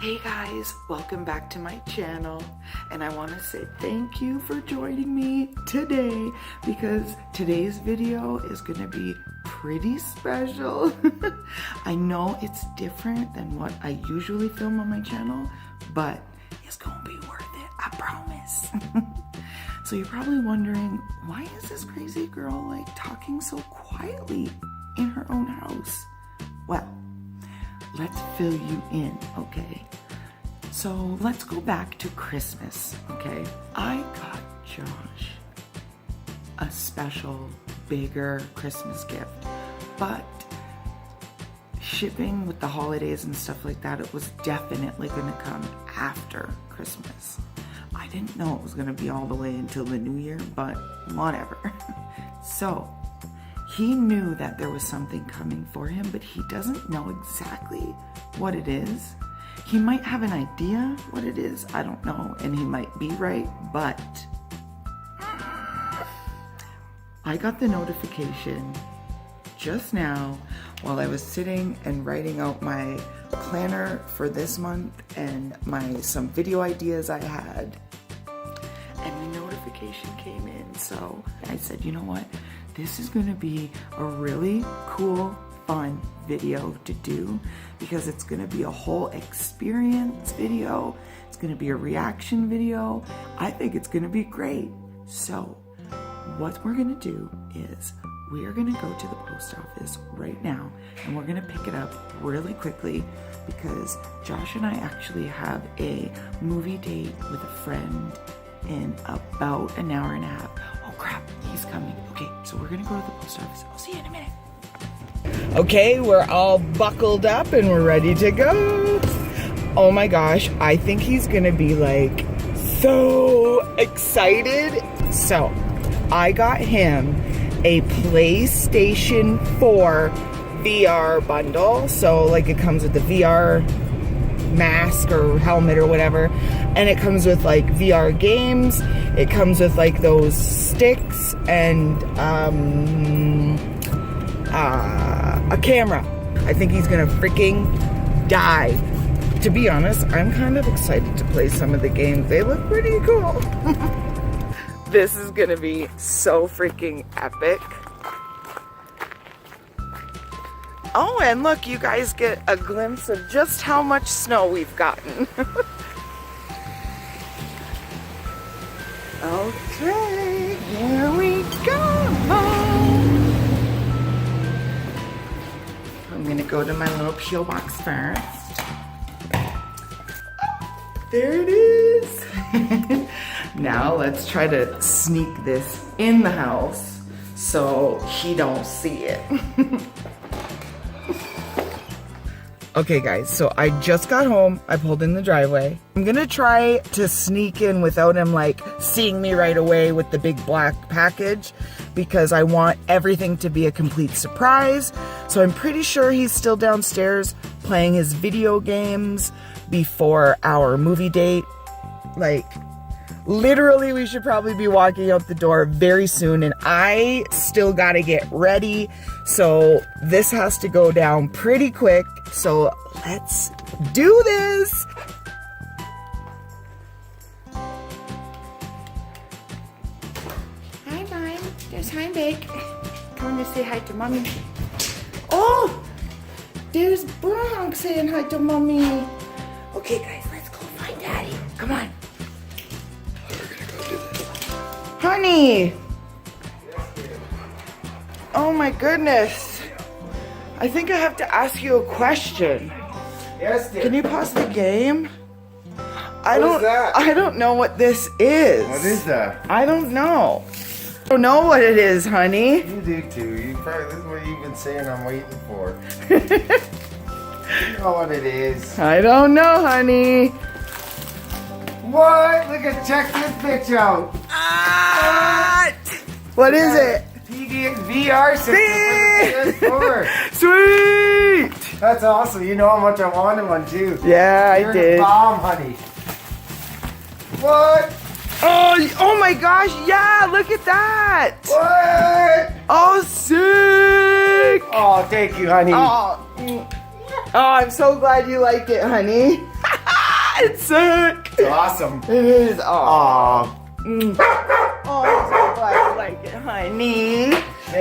Hey guys, welcome back to my channel, and I want to say thank you for joining me today because today's video is going to be pretty special. I know it's different than what I usually film on my channel, but it's going to be worth it, I promise. So you're probably wondering, why is this crazy girl like talking so quietly in her own house? Well, let's fill you in, okay? So let's go back to Christmas, okay? I got Josh a special, bigger Christmas gift, but shipping with the holidays and stuff like that, it was definitely gonna come after Christmas. I didn't know it was gonna be all the way until the new year, but whatever. So he knew that there was something coming for him, but he doesn't know exactly what it is. He might have an idea what it is, I don't know, and he might be right, but I got the notification just now while I was sitting and writing out my planner for this month and some video ideas I had, and the notification came in. So I said, you know what? This is gonna be a really cool, fun video to do because it's gonna be a whole experience video. It's gonna be a reaction video. I think it's gonna be great. So what we're gonna do is we are gonna go to the post office right now and we're gonna pick it up really quickly because Josh and I actually have a movie date with a friend in about an hour and a half. Oh crap, he's coming. Okay, so we're gonna go to the post office. I'll see you in a minute. Okay, we're all buckled up and we're ready to go. Oh my gosh, I think he's gonna be like so excited. So I got him a PlayStation 4 VR bundle. So like it comes with the VR mask or helmet or whatever, and it comes with like VR games. It comes with like those sticks and a camera. I think he's gonna freaking die. To be honest, I'm kind of excited to play some of the games. They look pretty cool. This is gonna be so freaking epic. Oh, and look, you guys get a glimpse of just how much snow we've gotten. Okay, here we go. I'm gonna go to my little P.O. box first. There it is. Now let's try to sneak this in the house so he don't see it. Okay guys, so I just got home. I pulled in the driveway. I'm gonna try to sneak in without him like seeing me right away with the big black package because I want everything to be a complete surprise. So I'm pretty sure he's still downstairs playing his video games before our movie date. Like, literally, we should probably be walking out the door very soon, and I still gotta get ready, so this has to go down pretty quick, so let's do this! Hi, Mom. There's Heimbeck. Coming to say hi to Mommy. Oh! There's Bronx saying hi to Mommy. Okay, guys, let's go find Daddy. Come on. Honey! Oh my goodness. I think I have to ask you a question. Yes, dear. Can you pause the game? What is that? I don't know what this is. What is that? I don't know. I don't know what it is, honey. You do too. This is what you've been saying I'm waiting for. You know what it is. I don't know, honey. What? Look at, check this bitch out. What is it? TV and VR system for the PS4. Sweet! That's awesome. You know how much I wanted one too. Yeah, You're I did. The bomb, honey. What? Oh my gosh, yeah, look at that! What? Oh, sick! Oh, thank you, honey. Oh, I'm so glad you like it, honey. It's sick. It's awesome. It is. Aw. Oh, I'm so glad you like it, honey.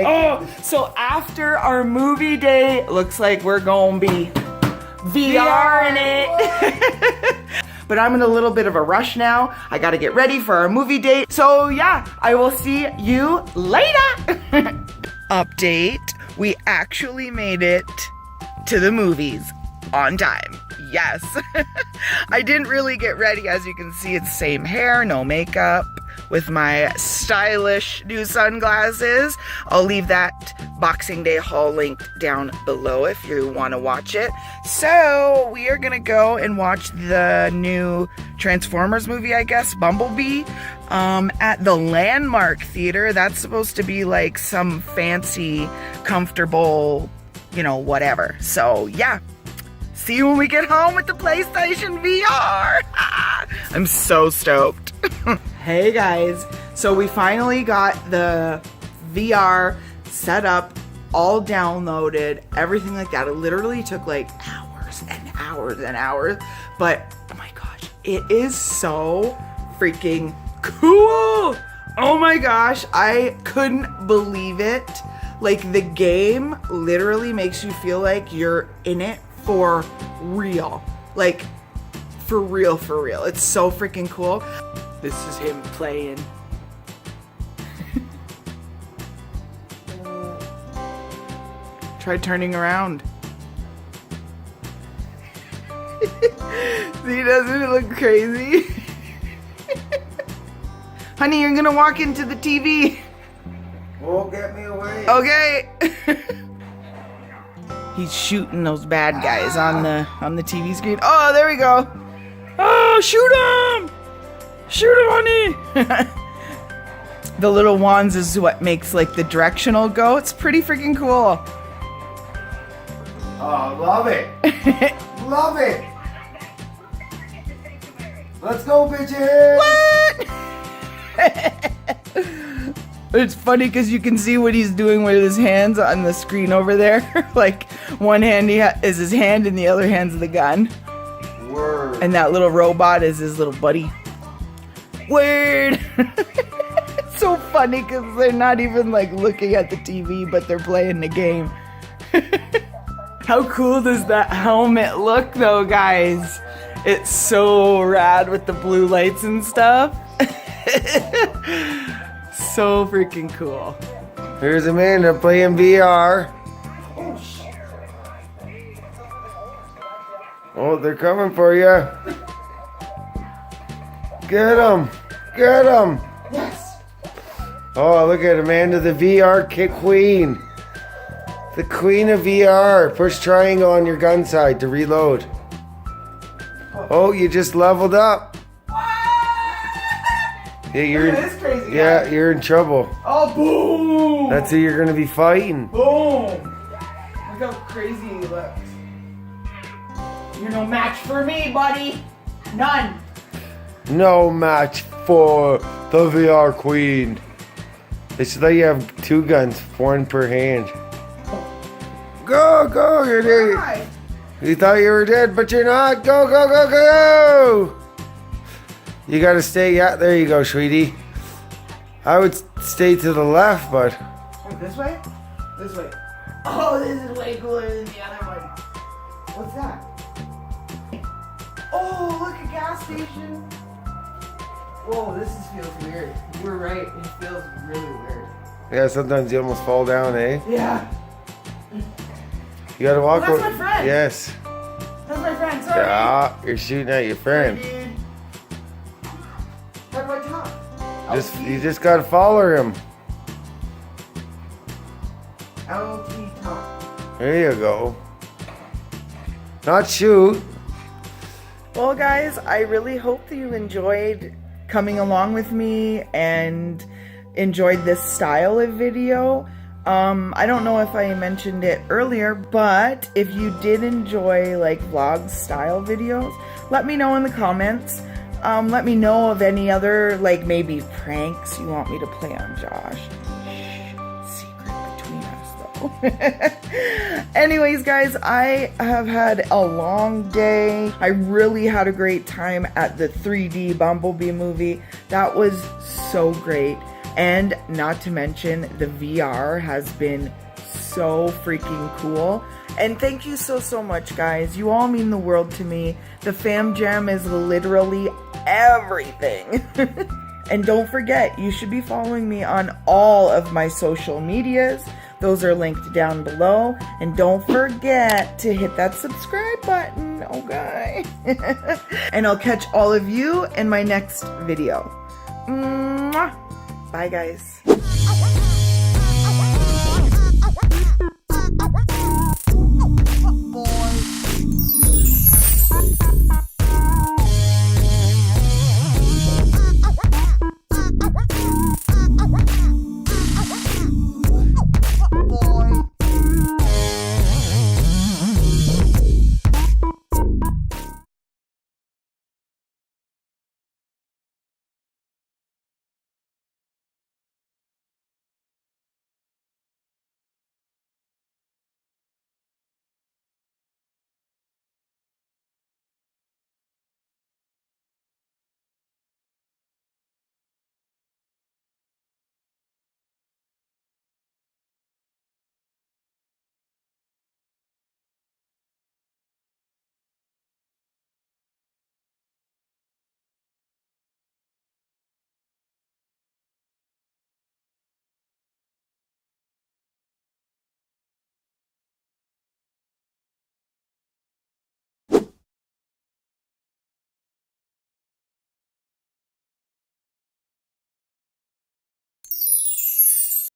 Oh, so after our movie day, looks like we're gonna be VR in it. But I'm in a little bit of a rush now. I gotta get ready for our movie date. So yeah, I will see you later. Update, we actually made it to the movies on time. Yes. I didn't really get ready. As you can see, it's same hair, no makeup, with my stylish new sunglasses. I'll leave that Boxing Day haul linked down below if you want to watch it. So we are gonna go and watch the new Transformers movie, I guess, Bumblebee, at the Landmark Theater. That's supposed to be like some fancy, comfortable, you know, whatever. So yeah, see you when we get home with the PlayStation VR. I'm so stoked. Hey guys, so we finally got the VR set up, all downloaded, everything like that. It literally took like hours and hours and hours, but oh my gosh, it is so freaking cool. Oh my gosh, I couldn't believe it. Like, the game literally makes you feel like you're in it for real. Like, for real, for real. It's so freaking cool. This is him playing. Try turning around. See, doesn't it look crazy? Honey, you're gonna walk into the TV. Won't get me away. Okay. He's shooting those bad guys on the TV screen. Oh, there we go. Oh, shoot him! Shoot him, honey! The little wands is what makes like the directional go. It's pretty freaking cool. Oh, love it. Love it. Let's go, bitches. What? It's funny because you can see what he's doing with his hands on the screen over there. Like, one hand is his hand and the other hand's the gun. Word. And that little robot is his little buddy. Word. It's so funny because they're not even like looking at the TV, but they're playing the game. How cool does that helmet look though, guys? It's so rad with the blue lights and stuff. So freaking cool. Here's Amanda playing VR. Oh, they're coming for you. Get them. Get them. Yes. Oh, look at Amanda, the VR queen. The queen of VR. Push triangle on your gun side to reload. Oh, you just leveled up. Yeah, you're Look at this crazy yeah, guy. you're in trouble. Oh, boom. That's who you're gonna be fighting. Boom. Look how crazy he looks. You're no match for me, buddy. None. No match for the VR queen. They should let you have two guns, one per hand. Go, go, you're dead. Hi. You thought you were dead, but you're not. Go, go, go, go. You gotta stay, yeah, there you go, sweetie. I would stay to the left, but. Oh, this way? This way. Oh, this is way cooler than the other one. What's that? Oh, look, a gas station. Whoa, this feels weird. You were right, it feels really weird. Yeah, sometimes you almost fall down, eh? Yeah. You gotta walk. Oh, that's my friend. Yes. That's my friend, sorry. Yeah, you're shooting at your friend. Sorry, dude. How do I talk? You just gotta follow him. LT talk. There you go. Not shoot. Well, guys, I really hope that you enjoyed coming along with me and enjoyed this style of video. I don't know if I mentioned it earlier, but if you did enjoy like vlog style videos, let me know in the comments. Let me know of any other like maybe pranks you want me to play on Josh. Shh, secret between us though. Anyways, guys, I have had a long day. I really had a great time at the 3D Bumblebee movie. That was so great. And not to mention, the VR has been so freaking cool. And thank you so much, guys. You all mean the world to me. The Fam Jam is literally everything. And don't forget, you should be following me on all of my social medias. Those are linked down below. And don't forget to hit that subscribe button, okay? And I'll catch all of you in my next video. Mwah! Bye, guys.